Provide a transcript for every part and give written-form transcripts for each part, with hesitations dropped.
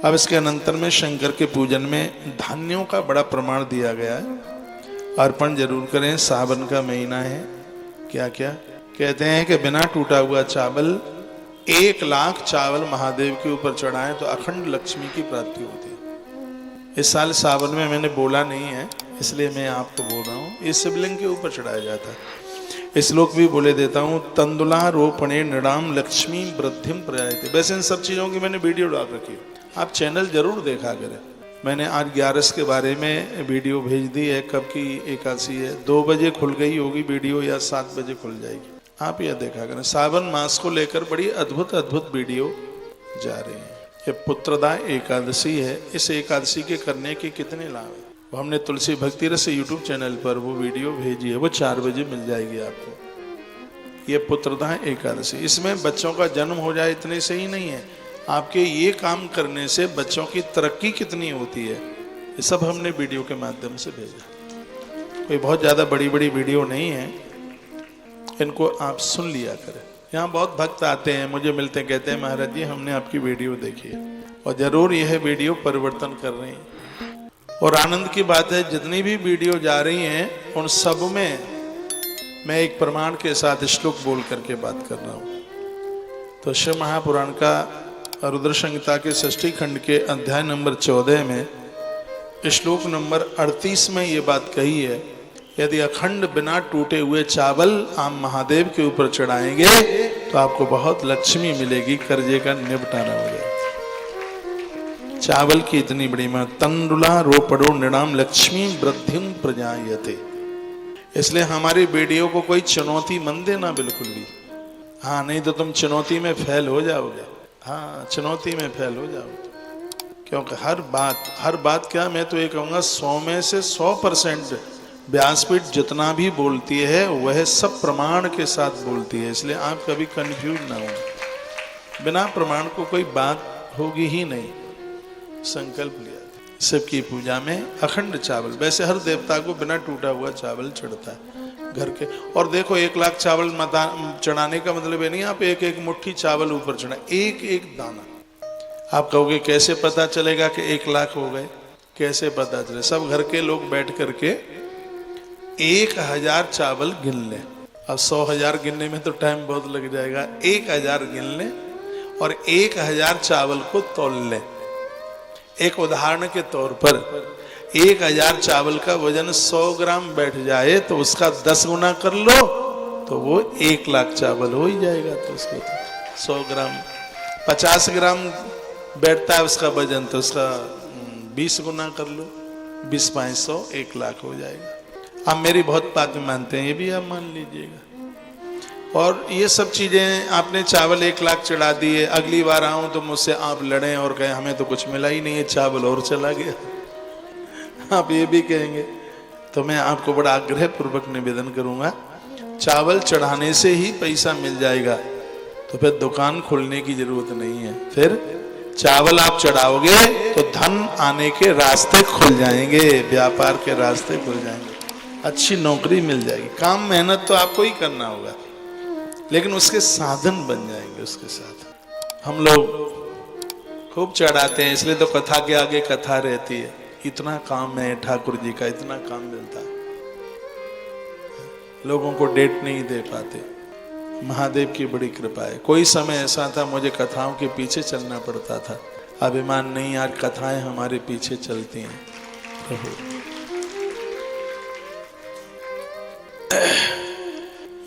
अब इसके अनंतर में शंकर के पूजन में धान्यों का बड़ा प्रमाण दिया गया है। अर्पण जरूर करें, सावन का महीना है। क्या क्या कहते हैं कि बिना टूटा हुआ चावल 1 लाख चावल महादेव के ऊपर चढ़ाएं तो अखंड लक्ष्मी की प्राप्ति होती है। इस साल सावन में मैंने बोला नहीं है, इसलिए मैं आपको बोल रहा हूँ, इस शिवलिंग के ऊपर चढ़ाया जाता है। श्लोक भी बोले देता हूँ, तंदुला रोपणे नृणाम लक्ष्मी वृद्धिम प्रयायते। वैसे इन सब चीज़ों की मैंने वीडियो डाल रखी है, आप चैनल जरूर देखा करें। मैंने आज 11 के बारे में वीडियो भेज दी है, कब की एकादशी है, 2 बजे खुल गई होगी वीडियो या 7 बजे खुल जाएगी, आप यह देखा करें। सावन मास को लेकर बड़ी अद्भुत अद्भुत वीडियो जा रही है। ये पुत्रदा एकादशी है, इस एकादशी के करने के कितने लाभ है वो हमने तुलसी भक्ति रस यूट्यूब चैनल पर वो वीडियो भेजी है, वो 4 बजे मिल जाएगी आपको। ये पुत्रदा एकादशी, इसमें बच्चों का जन्म हो जाए इतने से ही नहीं है, आपके ये काम करने से बच्चों की तरक्की कितनी होती है, ये सब हमने वीडियो के माध्यम से भेजा। कोई बहुत ज़्यादा बड़ी बड़ी वीडियो नहीं है, इनको आप सुन लिया करें। यहाँ बहुत भक्त आते हैं, मुझे मिलते हैं, कहते हैं महाराज जी हमने आपकी वीडियो देखी है और ज़रूर यह वीडियो परिवर्तन कर रही है। और आनंद की बात है, जितनी भी वीडियो जा रही हैं उन सब में मैं एक प्रमाण के साथ श्लोक बोल करके बात कर रहा हूँ। तो शिव महापुराण का रुद्र संहिता के 6ठी खंड के अध्याय नंबर 14 में श्लोक नंबर 38 में ये बात कही है, यदि अखंड बिना टूटे हुए चावल आप महादेव के ऊपर चढ़ाएंगे तो आपको बहुत लक्ष्मी मिलेगी, कर्जे का निपटारा हो जाएगा। चावल की इतनी बड़ी महत्व, तंडुला रोपड़ो नृणाम लक्ष्मी वृद्धिम प्रजायते। इसलिए हमारी वीडियो को कोई चुनौती मन देना बिल्कुल भी, हाँ नहीं तो तुम चुनौती में फेल हो जाओगे। हाँ चुनौती में फेल हो जाओगे, क्योंकि हर बात क्या, मैं तो ये कहूँगा 100 में से 100% व्यासपीठ जितना भी बोलती है वह सब प्रमाण के साथ बोलती है। इसलिए आप कभी कंफ्यूज ना हो, बिना प्रमाण को कोई बात होगी ही नहीं। संकल्प लिया शिव की पूजा में अखंड चावल, वैसे हर देवता को बिना टूटा हुआ चावल चढ़ता है घर के। और देखो 1 लाख चावल चढ़ाने का मतलब ये नहीं आप एक एक मुट्ठी चावल ऊपर चढ़ाए, एक एक दाना। आप कहोगे कैसे पता चलेगा कि 1 लाख हो गए, कैसे पता चले? सब घर के लोग बैठ करके 1000 चावल गिन लें। अब 100,000 गिनने में तो टाइम बहुत लग जाएगा, 1000 गिन लें और 1000 चावल को तौल लें। एक उदाहरण के तौर पर 1000 चावल का वजन 100 ग्राम बैठ जाए तो उसका 10 गुना कर लो तो वो 1 लाख चावल हो ही जाएगा। तो उसको 100 ग्राम 50 ग्राम बैठता है उसका वजन, तो उसका 20 गुना कर लो, 20 5 100 1 लाख हो जाएगा। आप मेरी बहुत बात मानते हैं, ये भी आप मान लीजिएगा। और ये सब चीजें, आपने चावल 1 लाख चढ़ा दिए, अगली बार आऊं तो मुझसे आप लड़ें और कहें हमें तो कुछ मिला ही नहीं है, चावल और चला गया, आप ये भी कहेंगे। तो मैं आपको बड़ा आग्रह पूर्वक निवेदन करूंगा, चावल चढ़ाने से ही पैसा मिल जाएगा तो फिर दुकान खोलने की जरूरत नहीं है। फिर चावल आप चढ़ाओगे तो धन आने के रास्ते खुल जाएंगे, व्यापार के रास्ते खुल जाएंगे, अच्छी नौकरी मिल जाएगी। काम मेहनत तो आपको ही करना होगा, लेकिन उसके साधन बन जाएंगे। उसके साथ हम लोग खूब चढ़ाते हैं, इसलिए तो कथा के आगे कथा रहती है। इतना काम है ठाकुर जी का, इतना काम मिलता है, लोगों को डेट नहीं दे पाते। महादेव की बड़ी कृपा है। कोई समय ऐसा था मुझे कथाओं के पीछे चलना पड़ता था, अभिमान नहीं, आज कथाएं हमारे पीछे चलती हैं।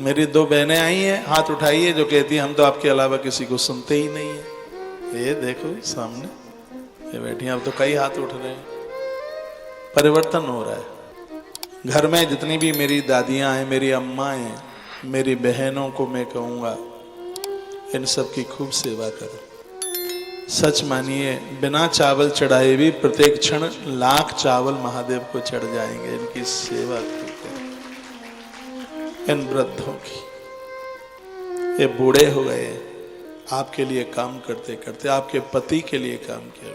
मेरी 2 बहनें आई हैं, हाथ उठाइए, जो कहती है हम तो आपके अलावा किसी को सुनते ही नहीं है। ये देखो सामने ये बैठी, अब तो कई हाथ उठ रहे हैं। परिवर्तन हो रहा है। घर में जितनी भी मेरी दादियां हैं, मेरी अम्मा हैं, मेरी बहनों को मैं कहूँगा इन सब की खूब सेवा करो। सच मानिए, बिना चावल चढ़ाए भी प्रत्येक क्षण लाख चावल महादेव को चढ़ जाएंगे। इनकी सेवा करते, इन वृद्धों की। ये बूढ़े हो गए, आपके लिए काम करते करते, आपके पति के लिए काम किया,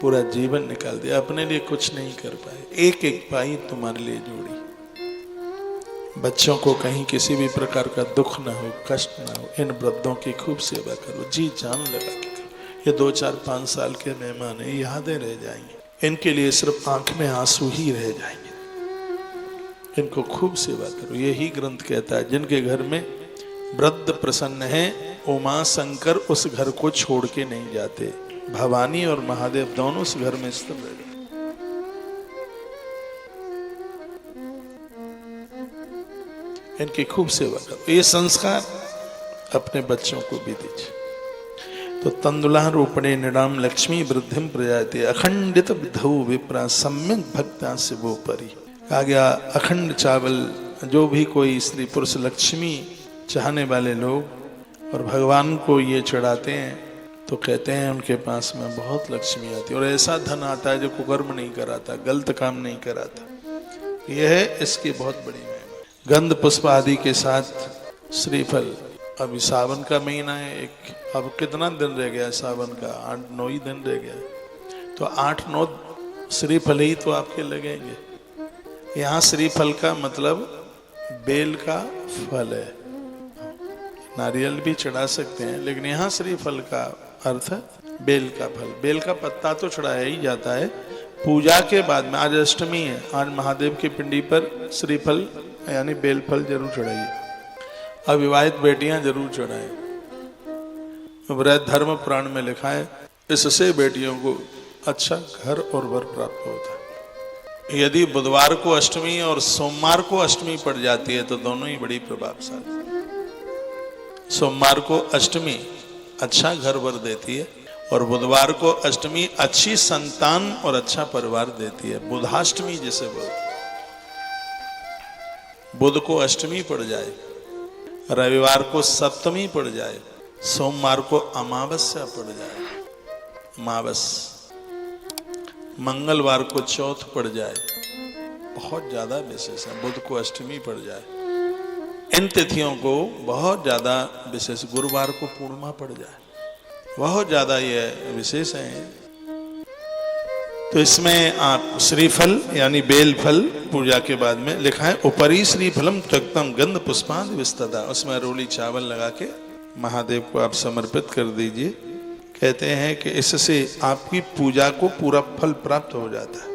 पूरा जीवन निकाल दिया, अपने लिए कुछ नहीं कर पाए। एक एक पाई तुम्हारे लिए जोड़ी। बच्चों को कहीं किसी भी प्रकार का दुख ना हो, कष्ट ना हो। इन वृद्धों की खूब सेवा करो, जी जान लगा के करो। ये 2, 4, 5 साल के मेहमान हैं, यादें रह जाएंगी। इनके लिए सिर्फ आंख में आंसू ही रह जाएंगे। इनको खूब सेवा करो। यही ग्रंथ कहता है, जिनके घर में वृद्ध प्रसन्न है, उमा शंकर उस घर को छोड़ के नहीं जाते। भवानी और महादेव दोनों उस घर में स्थिर रहते। इनकी खूब सेवा करो। ये संस्कार अपने बच्चों को भी दीजिए। तो तंदुला रूपणे निडाम लक्ष्मी वृद्धिम प्रजायते अखंडित विधौ विप्रा सम्यक भक्ता शिवोपरि। कहा गया अखंड चावल जो भी कोई स्त्री पुरुष लक्ष्मी चाहने वाले लोग और भगवान को ये चढ़ाते हैं तो कहते हैं उनके पास में बहुत लक्ष्मी आती है और ऐसा धन आता है जो कुकर्म नहीं कराता, गलत काम नहीं कराता। यह है इसकी बहुत बड़ी महिमा। गंध पुष्प आदि के साथ श्रीफल। अभी सावन का महीना है, एक अब कितना दिन रह गया सावन का? 8-9 ही दिन रह गया। तो 8-9 श्रीफल ही तो आपके लगेंगे। यहाँ श्रीफल का मतलब बेल का फल है। नारियल भी चढ़ा सकते हैं, लेकिन यहाँ श्रीफल का अर्थ बेल का फल। बेल का पत्ता तो चढ़ाया ही जाता है पूजा के बाद में। आज अष्टमी है, आज महादेव की पिंडी पर श्रीफल यानी बेल फल जरूर चढ़ाइए। अविवाहित बेटियां जरूर चढ़ाएं। वृहद धर्म पुराण में लिखा है, इससे बेटियों को अच्छा घर और वर प्राप्त होता है। यदि बुधवार को अष्टमी और सोमवार को अष्टमी पड़ जाती है तो दोनों ही बड़ी प्रभावशाली। सोमवार को अष्टमी अच्छा घर वर देती है और बुधवार को अष्टमी अच्छी संतान और अच्छा परिवार देती है। बुधाष्टमी जिसे बोलते। बुध को अष्टमी पड़ जाए, रविवार को सप्तमी पड़ जाए, सोमवार को अमावस्या पड़ जाए, अमावस, मंगलवार को चौथ पड़ जाए, बहुत ज्यादा विशेष है। बुध को अष्टमी पड़ जाए, इन तिथियों को बहुत ज्यादा विशेष। गुरुवार को पूर्णिमा पड़ जाए, बहुत ज्यादा ये विशेष है। तो इसमें आप श्रीफल यानी बेल फल पूजा के बाद में लिखा है, उपरी श्रीफलम त्यक्तम गंध पुष्पाद विस्तदा। उसमें रोली चावल लगा के महादेव को आप समर्पित कर दीजिए। कहते हैं कि इससे आपकी पूजा को पूरा फल प्राप्त हो जाता है।